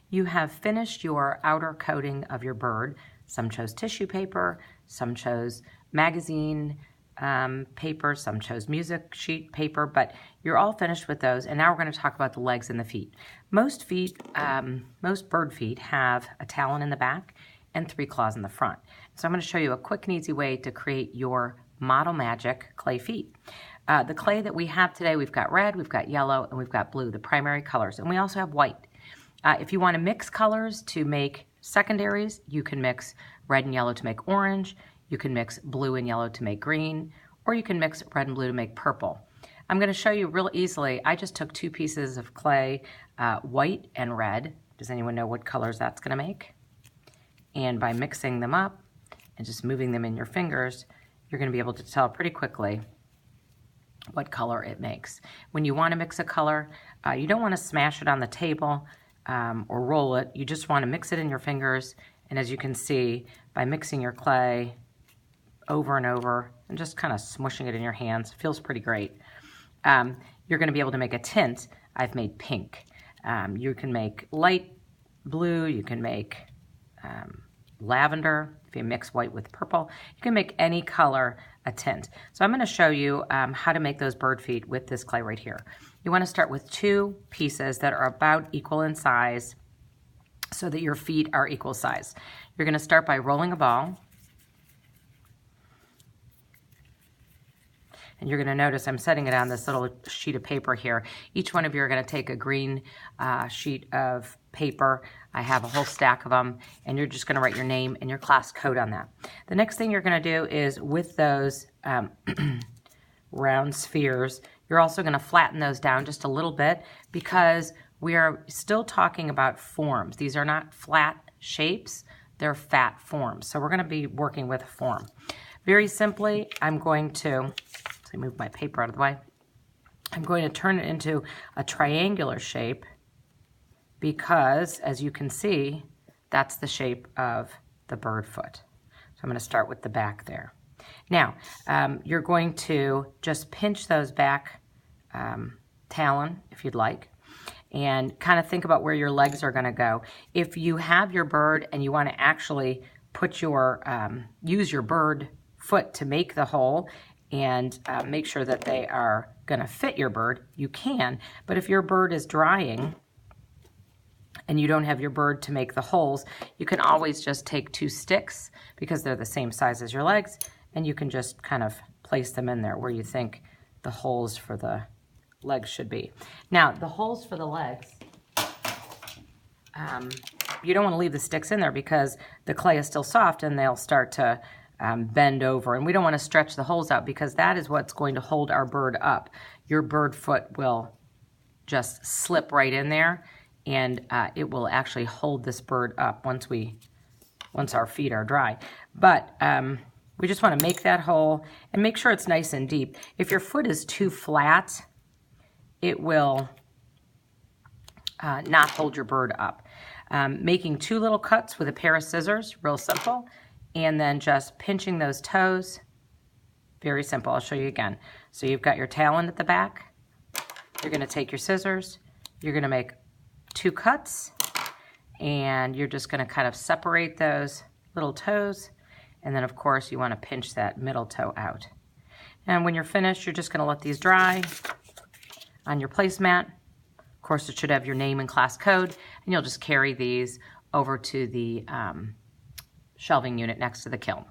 you have finished your outer coating of your bird. Some chose tissue paper, some chose magazine paper, some chose music sheet paper, but you're all finished with those. And now we're going to talk about the legs and the feet. Most bird feet have a talon in the back and 3 claws in the front. So I'm going to show you a quick and easy way to create your Model Magic clay feet. The clay that we have today, we've got red, we've got yellow, and we've got blue, the primary colors. And we also have white. If you want to mix colors to make secondaries, you can mix red and yellow to make orange, you can mix blue and yellow to make green, or you can mix red and blue to make purple. I'm going to show you real easily. I just took 2 pieces of clay, white and red. Does anyone know what colors that's going to make? And by mixing them up and just moving them in your fingers, you're going to be able to tell pretty quickly what color it makes. When you want to mix a color, you don't want to smash it on the table or roll it. You just want to mix it in your fingers. And as you can see, by mixing your clay over and over and just kind of smushing it in your hands, it feels pretty great. You're going to be able to make a tint. I've made pink. You can make light blue. You can make lavender. If you mix white with purple, you can make any color a tint. So I'm going to show you how to make those bird feet with this clay right here. You want to start with 2 pieces that are about equal in size so that your feet are equal size. You're going to start by rolling a ball. And you're going to notice I'm setting it on this little sheet of paper here. Each one of you are going to take a green sheet of paper. I have a whole stack of them, and you're just going to write your name and your class code on that. The next thing you're going to do is with those round spheres, you're also going to flatten those down just a little bit because we are still talking about forms. These are not flat shapes, they're fat forms. So we're going to be working with a form. Very simply, I'm going to move my paper out of the way. I'm going to turn it into a triangular shape because, as you can see, that's the shape of the bird foot. So I'm going to start with the back there. Now, you're going to just pinch those back talon, if you'd like, and kind of think about where your legs are going to go. If you have your bird and you want to actually put your, use your bird foot to make the hole and make sure that they are going to fit your bird, you can. But if your bird is drying and you don't have your bird to make the holes, you can always just take 2 sticks because they're the same size as your legs, and you can just kind of place them in there where you think the holes for the legs should be. Now, the holes for the legs, you don't want to leave the sticks in there because the clay is still soft and they'll start to bend over, and we don't want to stretch the holes out because that is what's going to hold our bird up. Your bird foot will just slip right in there, and it will actually hold this bird up once our feet are dry. But we just want to make that hole and make sure it's nice and deep. If your foot is too flat, it will not hold your bird up. Making 2 little cuts with a pair of scissors, real simple. And then just pinching those toes, very simple. I'll show you again. So you've got your talon at the back. You're going to take your scissors. You're going to make 2 cuts, and you're just going to kind of separate those little toes. And then, of course, you want to pinch that middle toe out. And when you're finished, you're just going to let these dry on your placemat. Of course, it should have your name and class code, and you'll just carry these over to the shelving unit next to the kiln.